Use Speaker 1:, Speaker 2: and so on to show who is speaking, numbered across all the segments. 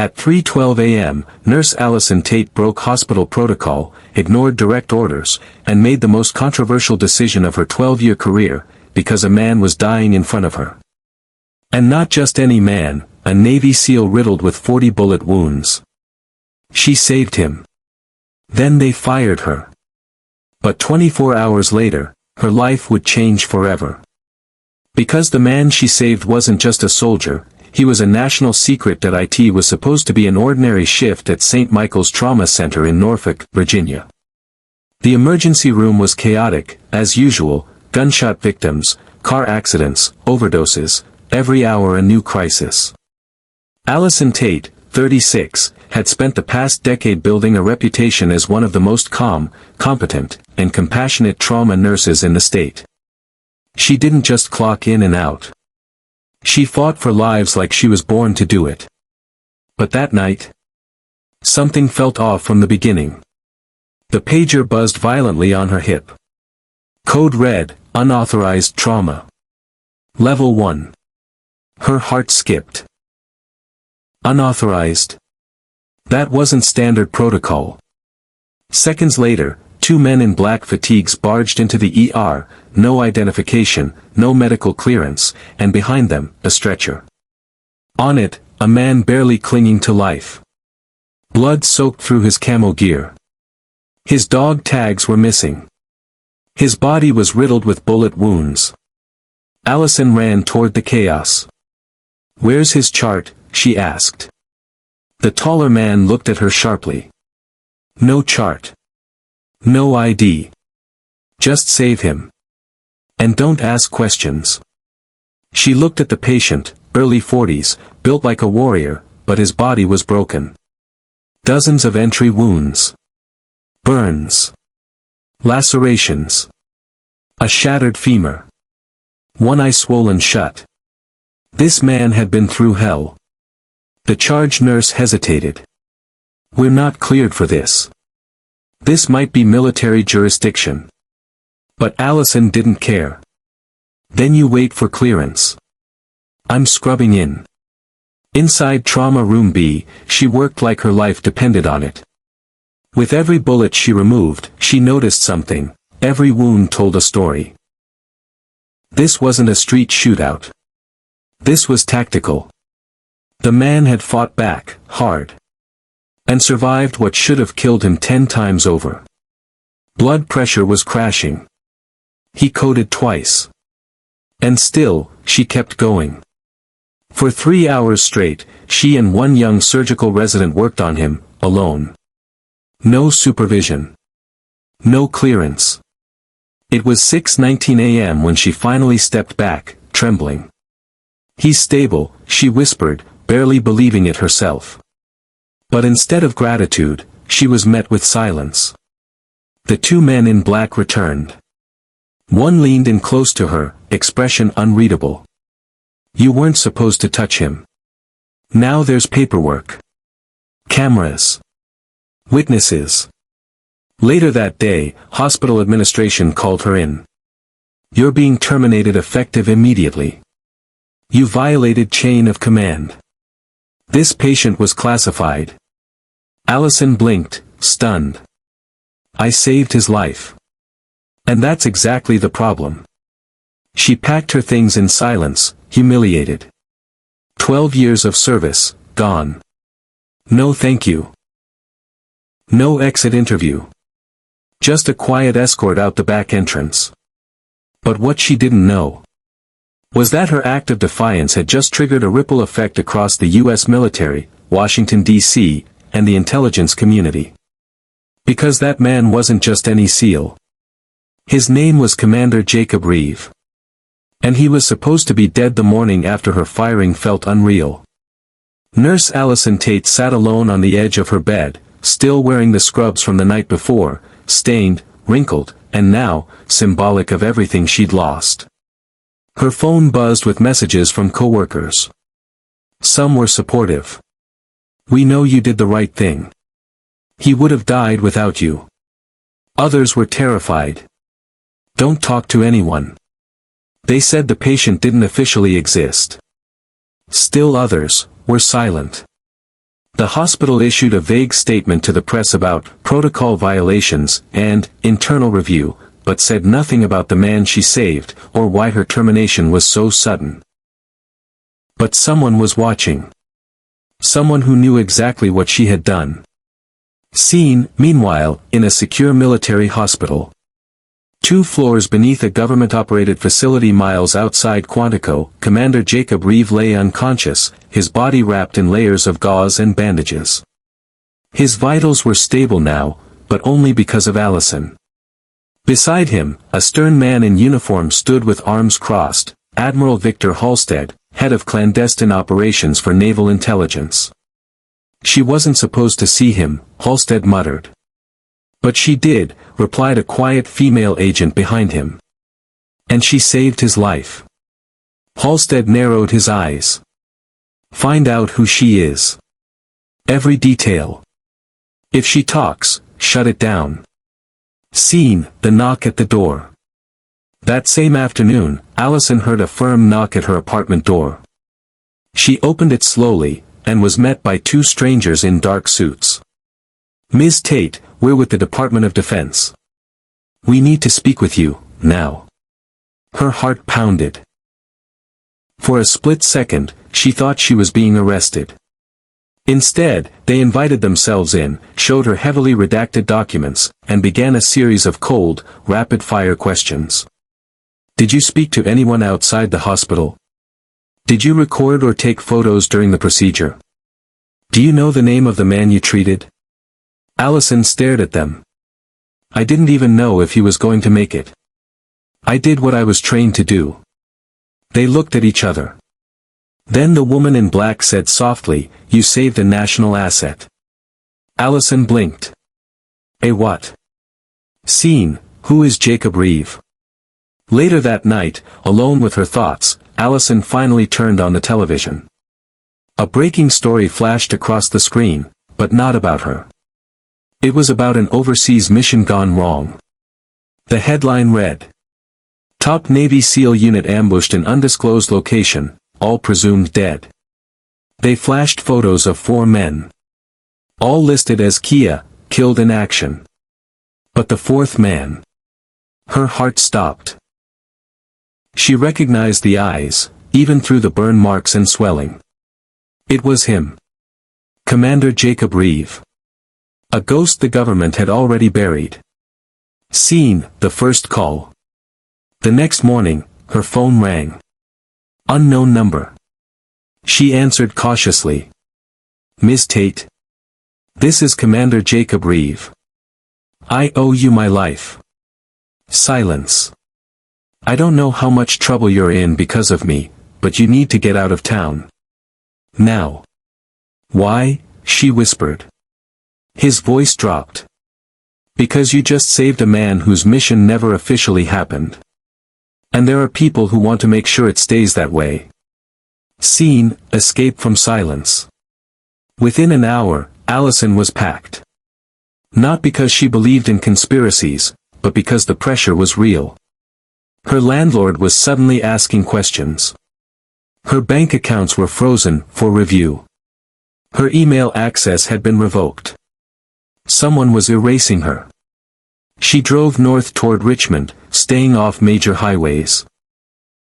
Speaker 1: At 3:12 a.m., Nurse Allison Tate broke hospital protocol, ignored direct orders, and made the most controversial decision of her 12-year career, because a man was dying in front of her. And not just any man, a Navy SEAL riddled with 40 bullet wounds. She saved him. Then they fired her. But 24 hours later, her life would change forever. Because the man she saved wasn't just a soldier, he was a national secret. It was supposed to be an ordinary shift at St. Michael's Trauma Center in Norfolk, Virginia. The emergency room was chaotic, as usual, gunshot victims, car accidents, overdoses, every hour a new crisis. Allison Tate, 36, had spent the past decade building a reputation as one of the most calm, competent, and compassionate trauma nurses in the state. She didn't just clock in and out. She fought for lives like she was born to do it. But that night, something felt off from the beginning. The pager buzzed violently on her hip. Code red, unauthorized trauma. Level 1. Her heart skipped. Unauthorized. That wasn't standard protocol. Seconds later, 2 men in black fatigues barged into the ER, no identification, no medical clearance, and behind them, a stretcher. On it, a man barely clinging to life. Blood soaked through his camo gear. His dog tags were missing. His body was riddled with bullet wounds. Allison ran toward the chaos. "Where's his chart?" she asked. The taller man looked at her sharply. "No chart. No ID. Just save him. And don't ask questions." She looked at the patient, early 40s, built like a warrior, but his body was broken. Dozens of entry wounds. Burns. Lacerations. A shattered femur. One eye swollen shut. This man had been through hell. The charge nurse hesitated. "We're not cleared for this. This might be military jurisdiction." But Allison didn't care. "Then you wait for clearance. I'm scrubbing in." Inside Trauma Room B, she worked like her life depended on it. With every bullet she removed, she noticed something. Every wound told a story. This wasn't a street shootout. This was tactical. The man had fought back, hard. And survived what should have killed him 10 times over. Blood pressure was crashing. He coded twice. And still, she kept going. For 3 hours straight, she and one young surgical resident worked on him, alone. No supervision. No clearance. It was 6:19 a.m. when she finally stepped back, trembling. "He's stable," she whispered, barely believing it herself. But instead of gratitude, she was met with silence. The 2 men in black returned. One leaned in close to her, expression unreadable. "You weren't supposed to touch him. Now there's paperwork. Cameras. Witnesses." Later that day, hospital administration called her in. "You're being terminated effective immediately. You violated chain of command. This patient was classified." Allison blinked, stunned. "I saved his life." And that's exactly the problem. She packed her things in silence, humiliated. 12 years of service, gone. No thank you. No exit interview. Just a quiet escort out the back entrance. But what she didn't know was that her act of defiance had just triggered a ripple effect across the U.S. military, Washington, D.C., and the intelligence community. Because that man wasn't just any SEAL. His name was Commander Jacob Reeve. And he was supposed to be dead the morning after her firing felt unreal. Nurse Allison Tate sat alone on the edge of her bed, still wearing the scrubs from the night before, stained, wrinkled, and now, symbolic of everything she'd lost. Her phone buzzed with messages from coworkers. Some were supportive. "We know you did the right thing. He would have died without you." Others were terrified. "Don't talk to anyone. They said the patient didn't officially exist." Still others were silent. The hospital issued a vague statement to the press about protocol violations and internal review, but said nothing about the man she saved or why her termination was so sudden. But someone was watching. Someone who knew exactly what she had done. Scene, meanwhile, in a secure military hospital. 2 floors beneath a government-operated facility miles outside Quantico, Commander Jacob Reeve lay unconscious, his body wrapped in layers of gauze and bandages. His vitals were stable now, but only because of Allison. Beside him, a stern man in uniform stood with arms crossed, Admiral Victor Halstead, head of clandestine operations for naval intelligence. "She wasn't supposed to see him," Halstead muttered. "But she did," replied a quiet female agent behind him. "And she saved his life." Halstead narrowed his eyes. "Find out who she is. Every detail. If she talks, shut it down." Scene, the knock at the door. That same afternoon, Allison heard a firm knock at her apartment door. She opened it slowly, and was met by 2 strangers in dark suits. "Ms. Tate, we're with the Department of Defense. We need to speak with you, now." Her heart pounded. For a split second, she thought she was being arrested. Instead, they invited themselves in, showed her heavily redacted documents, and began a series of cold, rapid-fire questions. "Did you speak to anyone outside the hospital? Did you record or take photos during the procedure? Do you know the name of the man you treated?" Allison stared at them. "I didn't even know if he was going to make it. I did what I was trained to do." They looked at each other. Then the woman in black said softly, "You saved a national asset." Allison blinked. "A what?" Scene, who is Jacob Reeve? Later that night, alone with her thoughts, Allison finally turned on the television. A breaking story flashed across the screen, but not about her. It was about an overseas mission gone wrong. The headline read, "Top Navy SEAL unit ambushed in undisclosed location, all presumed dead." They flashed photos of 4 men. All listed as Kia, killed in action. But the 4th man. Her heart stopped. She recognized the eyes, even through the burn marks and swelling. It was him. Commander Jacob Reeve. A ghost the government had already buried. Scene, the first call. The next morning, her phone rang. Unknown number. She answered cautiously. "Miss Tate? This is Commander Jacob Reeve. I owe you my life." Silence. "I don't know how much trouble you're in because of me, but you need to get out of town. Now." "Why?" she whispered. His voice dropped. "Because you just saved a man whose mission never officially happened. And there are people who want to make sure it stays that way." Scene, escape from silence. Within an hour, Allison was packed. Not because she believed in conspiracies, but because the pressure was real. Her landlord was suddenly asking questions. Her bank accounts were frozen for review. Her email access had been revoked. Someone was erasing her. She drove north toward Richmond, staying off major highways.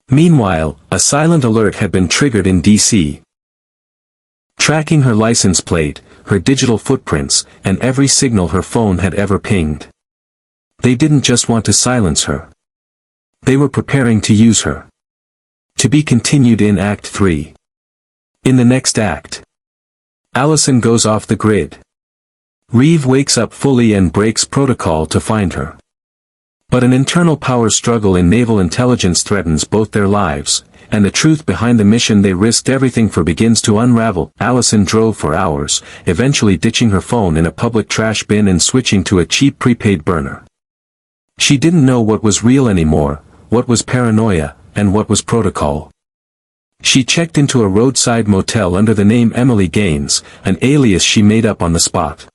Speaker 1: Meanwhile, a silent alert had been triggered in D.C. Tracking her license plate, her digital footprints, and every signal her phone had ever pinged. They didn't just want to silence her. They were preparing to use her. To be continued in Act 3. In the next act, Allison goes off the grid. Reeve wakes up fully and breaks protocol to find her. But an internal power struggle in naval intelligence threatens both their lives, and the truth behind the mission they risked everything for begins to unravel. Allison drove for hours, eventually ditching her phone in a public trash bin and switching to a cheap prepaid burner. She didn't know what was real anymore, what was paranoia, and what was protocol. She checked into a roadside motel under the name Emily Gaines, an alias she made up on the spot.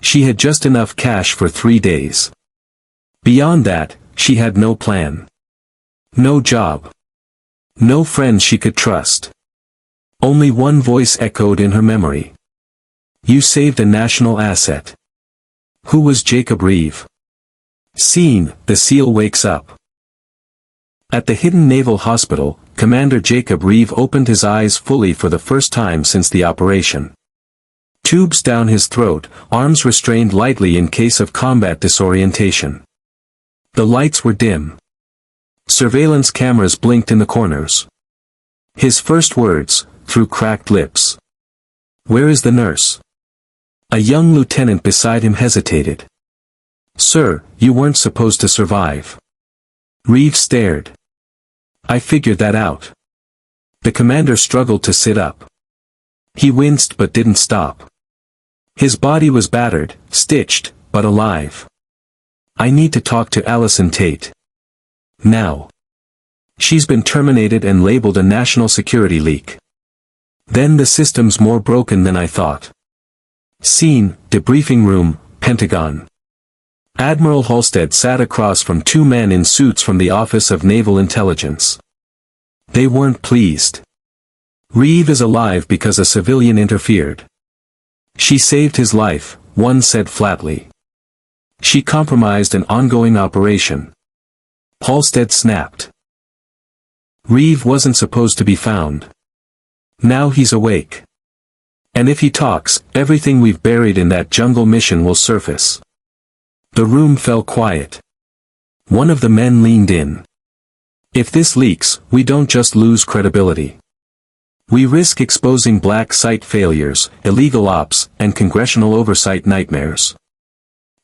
Speaker 1: She had just enough cash for 3 days. Beyond that, she had no plan. No job. No friends she could trust. Only one voice echoed in her memory. You saved a national asset. Who was Jacob Reeve? Scene, the SEAL wakes up. At the hidden naval hospital, Commander Jacob Reeve opened his eyes fully for the first time since the operation. Tubes down his throat, arms restrained lightly in case of combat disorientation. The lights were dim. Surveillance cameras blinked in the corners. His first words, through cracked lips. "Where is the nurse?" A young lieutenant beside him hesitated. "Sir, you weren't supposed to survive." Reeve stared. "I figured that out." The commander struggled to sit up. He winced but didn't stop. His body was battered, stitched, but alive. "I need to talk to Allison Tate. Now. She's been terminated and labeled a national security leak. Then the system's more broken than I thought." Scene, debriefing room, Pentagon. Admiral Halstead sat across from two men in suits from the Office of Naval Intelligence. They weren't pleased. "Reeve is alive because a civilian interfered. She saved his life," one said flatly. "She compromised an ongoing operation." Halstead snapped. "Reeve wasn't supposed to be found. Now he's awake. And if he talks, everything we've buried in that jungle mission will surface." The room fell quiet. One of the men leaned in. "If this leaks, we don't just lose credibility. We risk exposing black site failures, illegal ops, and congressional oversight nightmares.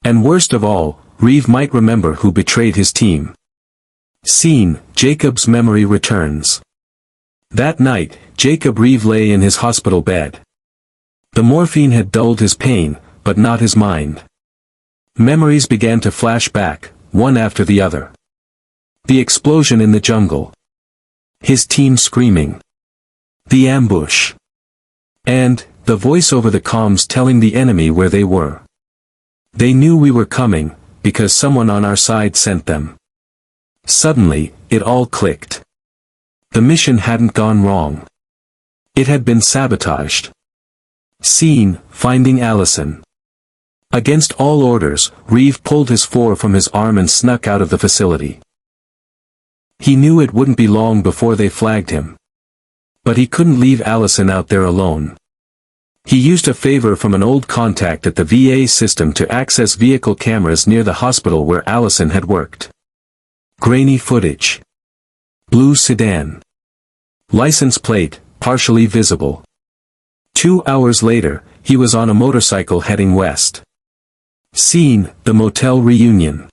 Speaker 1: And worst of all, Reeve might remember who betrayed his team." Scene, Jacob's memory returns. That night, Jacob Reeve lay in his hospital bed. The morphine had dulled his pain, but not his mind. Memories began to flash back, one after the other. The explosion in the jungle. His team screaming. The ambush. And, the voice over the comms telling the enemy where they were. They knew we were coming, because someone on our side sent them. Suddenly, it all clicked. The mission hadn't gone wrong. It had been sabotaged. Scene, finding Allison. Against all orders, Reeve pulled his /4 from his arm and snuck out of the facility. He knew it wouldn't be long before they flagged him. But he couldn't leave Allison out there alone. He used a favor from an old contact at the VA system to access vehicle cameras near the hospital where Allison had worked. Grainy footage. Blue sedan. License plate, partially visible. 2 hours later, he was on a motorcycle heading west. Scene, the motel reunion.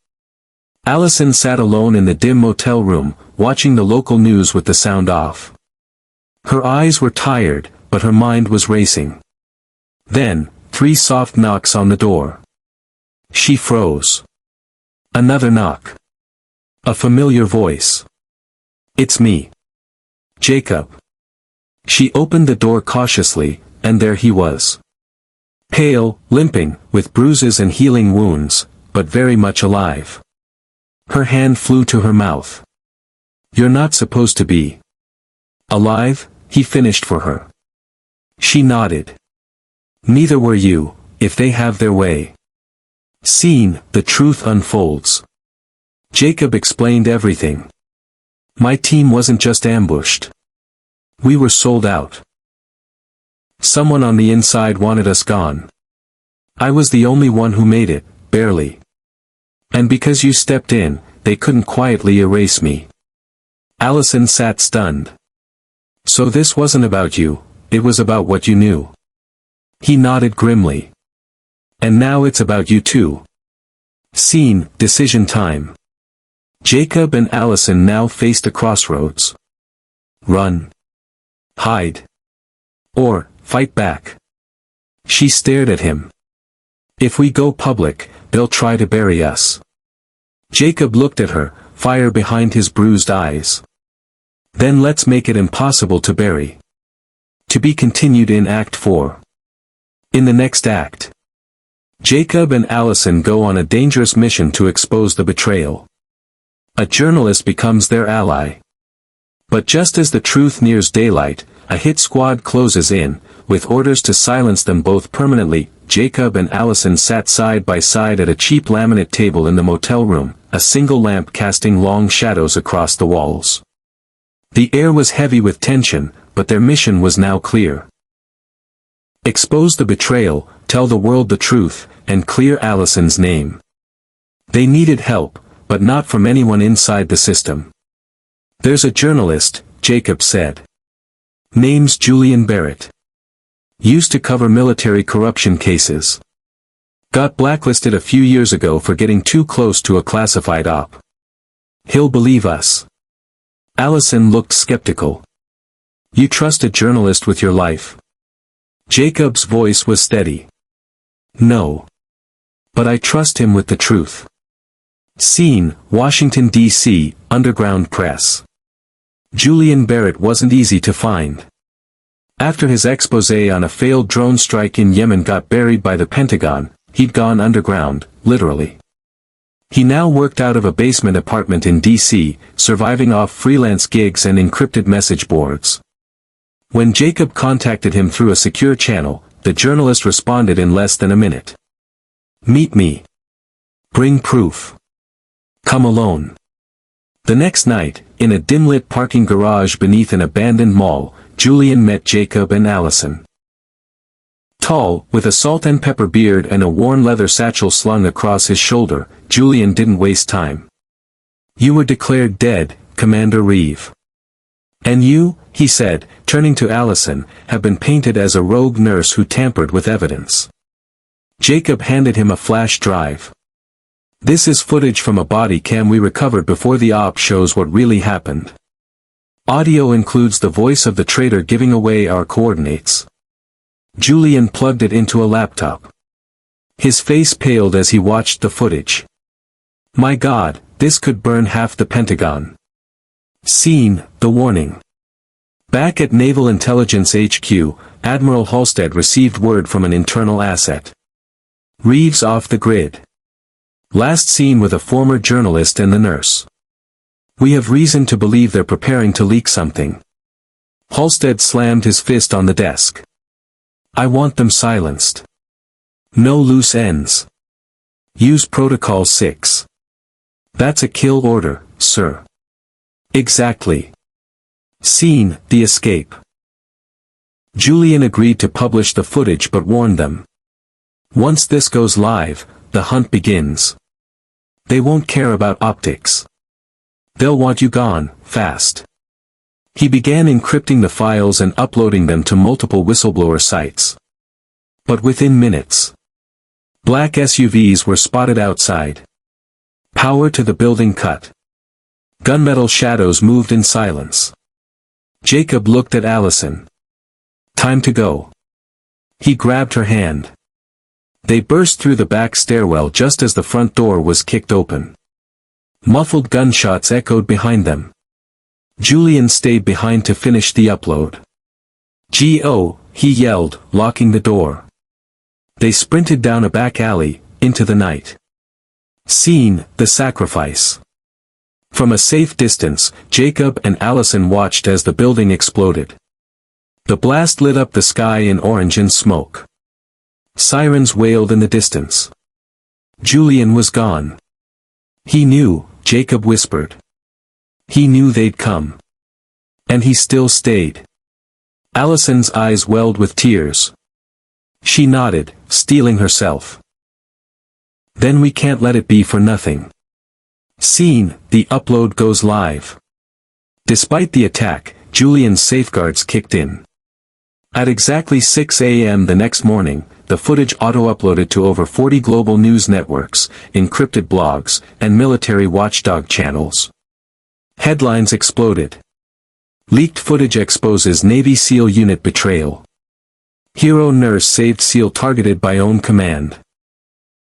Speaker 1: Allison sat alone in the dim motel room, watching the local news with the sound off. Her eyes were tired, but her mind was racing. Then, 3 soft knocks on the door. She froze. Another knock. A familiar voice. "It's me. Jacob." She opened the door cautiously, and there he was. Pale, limping, with bruises and healing wounds, but very much alive. Her hand flew to her mouth. "You're not supposed to be alive," he finished for her. She nodded. "Neither were you, if they have their way." Scene, the truth unfolds. Jacob explained everything. "My team wasn't just ambushed. We were sold out. Someone on the inside wanted us gone. I was the only one who made it, barely. And because you stepped in, they couldn't quietly erase me." Allison sat stunned. "So this wasn't about you, it was about what you knew." He nodded grimly. "And now it's about you too." Scene, decision time. Jacob and Allison now faced a crossroads. Run. Hide. Or, fight back. She stared at him. "If we go public, they'll try to bury us." Jacob looked at her, fire behind his bruised eyes. "Then let's make it impossible to bury." To be continued in Act 4. In the next act, Jacob and Allison go on a dangerous mission to expose the betrayal. A journalist becomes their ally. But just as the truth nears daylight, a hit squad closes in, with orders to silence them both permanently. Jacob and Allison sat side by side at a cheap laminate table in the motel room, a single lamp casting long shadows across the walls. The air was heavy with tension, but their mission was now clear. Expose the betrayal, tell the world the truth, and clear Allison's name. They needed help, but not from anyone inside the system. "There's a journalist," Jacob said. "Name's Julian Barrett. Used to cover military corruption cases. Got blacklisted a few years ago for getting too close to a classified op. He'll believe us." Allison looked skeptical. "You trust a journalist with your life?" Jacob's voice was steady. "No. But I trust him with the truth." Scene, Washington, D.C., Underground Press. Julian Barrett wasn't easy to find. After his exposé on a failed drone strike in Yemen got buried by the Pentagon, he'd gone underground, literally. He now worked out of a basement apartment in D.C., surviving off freelance gigs and encrypted message boards. When Jacob contacted him through a secure channel, the journalist responded in less than a minute. "Meet me. Bring proof. Come alone." The next night, in a dim-lit parking garage beneath an abandoned mall, Julian met Jacob and Allison. Tall, with a salt and pepper beard and a worn leather satchel slung across his shoulder, Julian didn't waste time. "You were declared dead, Commander Reeve. And you," he said, turning to Allison, "have been painted as a rogue nurse who tampered with evidence." Jacob handed him a flash drive. "This is footage from a body cam we recovered before the op shows what really happened. Audio includes the voice of the traitor giving away our coordinates." Julian plugged it into a laptop. His face paled as he watched the footage. "My God, this could burn half the Pentagon." Scene, the warning. Back at Naval Intelligence HQ, Admiral Halstead received word from an internal asset. "Reeves off the grid. Last seen with a former journalist and the nurse. We have reason to believe they're preparing to leak something." Halstead slammed his fist on the desk. "I want them silenced. No loose ends. Use Protocol 6. That's a kill order, sir." "Exactly." Scene, the escape. Julian agreed to publish the footage but warned them. "Once this goes live, the hunt begins. They won't care about optics. They'll want you gone, fast." He began encrypting the files and uploading them to multiple whistleblower sites. But within minutes, black SUVs were spotted outside. Power to the building cut. Gunmetal shadows moved in silence. Jacob looked at Allison. "Time to go." He grabbed her hand. They burst through the back stairwell just as the front door was kicked open. Muffled gunshots echoed behind them. Julian stayed behind to finish the upload. "Go," he yelled, locking the door. They sprinted down a back alley, into the night. Scene, the sacrifice. From a safe distance, Jacob and Allison watched as the building exploded. The blast lit up the sky in orange and smoke. Sirens wailed in the distance. Julian was gone. "He knew," Jacob whispered. "He knew they'd come. And he still stayed." Allison's eyes welled with tears. She nodded, steeling herself. "Then we can't let it be for nothing." Scene, the upload goes live. Despite the attack, Julian's safeguards kicked in. At exactly 6 a.m. the next morning, the footage auto-uploaded to over 40 global news networks, encrypted blogs, and military watchdog channels. Headlines exploded. Leaked footage exposes Navy SEAL unit betrayal. Hero nurse saved SEAL targeted by own command.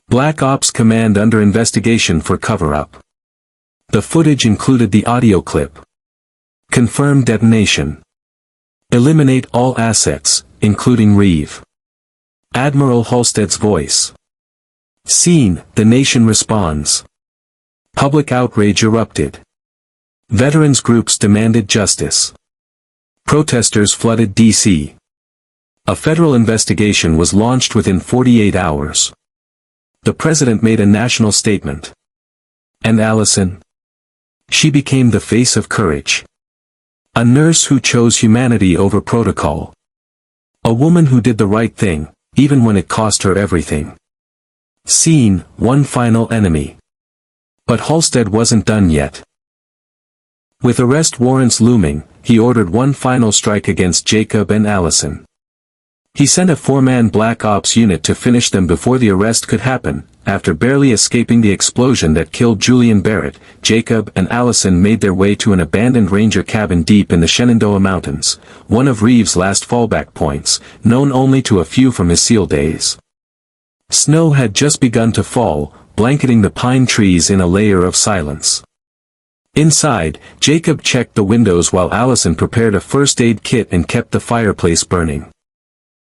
Speaker 1: Black Ops command under investigation for cover-up. The footage included the audio clip. Confirm detonation. Eliminate all assets, including Reeve. Admiral Halstead's voice. Scene, the nation responds. Public outrage erupted. Veterans groups demanded justice. Protesters flooded D.C. A federal investigation was launched within 48 hours. The president made a national statement. And Allison? She became the face of courage. A nurse who chose humanity over protocol. A woman who did the right thing, even when it cost her everything. Scene, one final enemy. But Halstead wasn't done yet. With arrest warrants looming, he ordered one final strike against Jacob and Allison. He sent a 4-man Black Ops unit to finish them before the arrest could happen. After barely escaping the explosion that killed Julian Barrett, Jacob and Allison made their way to an abandoned ranger cabin deep in the Shenandoah Mountains, one of Reeves' last fallback points, known only to a few from his SEAL days. Snow had just begun to fall, blanketing the pine trees in a layer of silence. Inside, Jacob checked the windows while Allison prepared a first aid kit and kept the fireplace burning.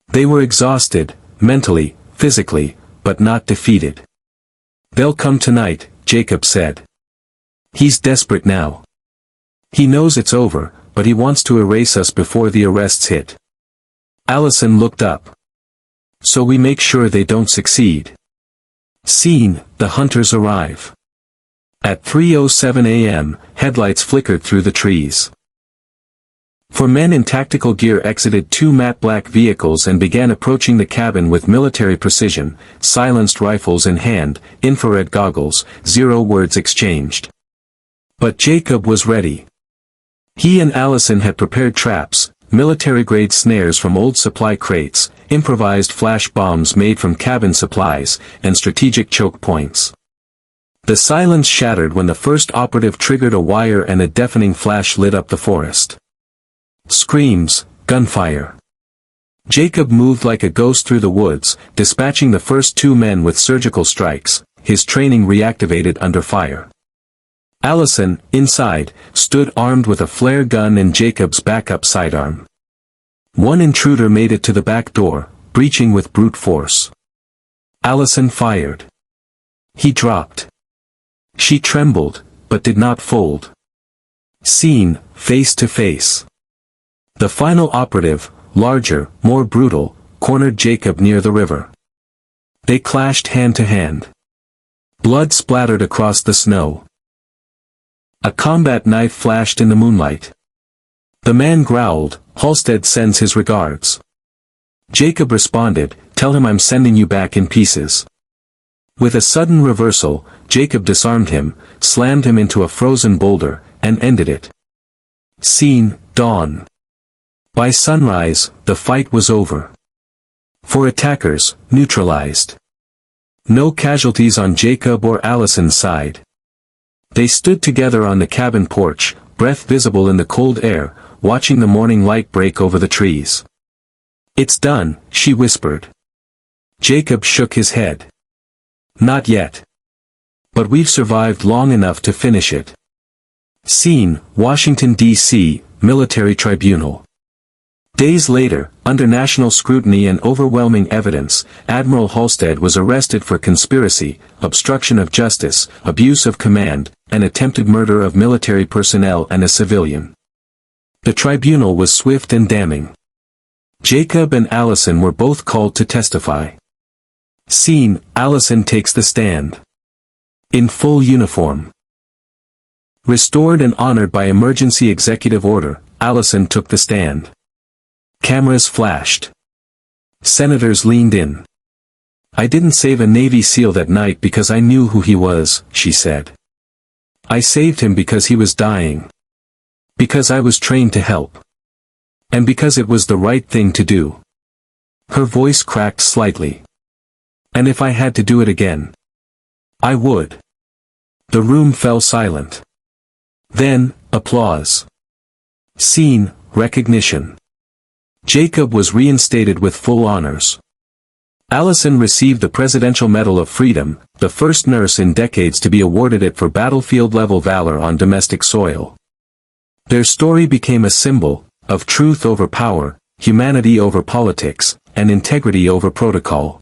Speaker 1: They were exhausted, mentally, physically, but not defeated. "They'll come tonight," Jacob said. He's desperate now. He knows it's over, but he wants to erase us before the arrests hit. Allison looked up. "So we make sure they don't succeed." Scene, the hunters arrive. At 3:07 a.m., headlights flickered through the trees. 4 men in tactical gear exited 2 matte black vehicles and began approaching the cabin with military precision, silenced rifles in hand, infrared goggles, 0 words exchanged. But Jacob was ready. He and Allison had prepared traps, military-grade snares from old supply crates, improvised flash bombs made from cabin supplies, and strategic choke points. The silence shattered when the first operative triggered a wire and a deafening flash lit up the forest. Screams, gunfire. Jacob moved like a ghost through the woods, dispatching the first 2 men with surgical strikes, his training reactivated under fire. Allison, inside, stood armed with a flare gun and Jacob's backup sidearm. One intruder made it to the back door, breaching with brute force. Allison fired. He dropped. She trembled, but did not fold. Scene, face to face. The final operative, larger, more brutal, cornered Jacob near the river. They clashed hand to hand. Blood splattered across the snow. A combat knife flashed in the moonlight. The man growled, "Halstead sends his regards." Jacob responded, "Tell him I'm sending you back in pieces." With a sudden reversal, Jacob disarmed him, slammed him into a frozen boulder, and ended it. Scene, dawn. By sunrise, the fight was over. 4 attackers, neutralized. No casualties on Jacob or Allison's side. They stood together on the cabin porch, breath visible in the cold air, watching the morning light break over the trees. "It's done," she whispered. Jacob shook his head. "Not yet. But we've survived long enough to finish it." Scene, Washington, D.C., Military Tribunal. Days later, under national scrutiny and overwhelming evidence, Admiral Halstead was arrested for conspiracy, obstruction of justice, abuse of command, and attempted murder of military personnel and a civilian. The tribunal was swift and damning. Jacob and Allison were both called to testify. Scene, Allison takes the stand. In full uniform. Restored and honored by emergency executive order, Allison took the stand. Cameras flashed. Senators leaned in. "I didn't save a Navy SEAL that night because I knew who he was," she said. "I saved him because he was dying. Because I was trained to help. And because it was the right thing to do." Her voice cracked slightly. "And if I had to do it again, I would." The room fell silent. Then, applause. Scene, recognition. Jacob was reinstated with full honors. Allison received the Presidential Medal of Freedom, the first nurse in decades to be awarded it for battlefield-level valor on domestic soil. Their story became a symbol of truth over power, humanity over politics, and integrity over protocol.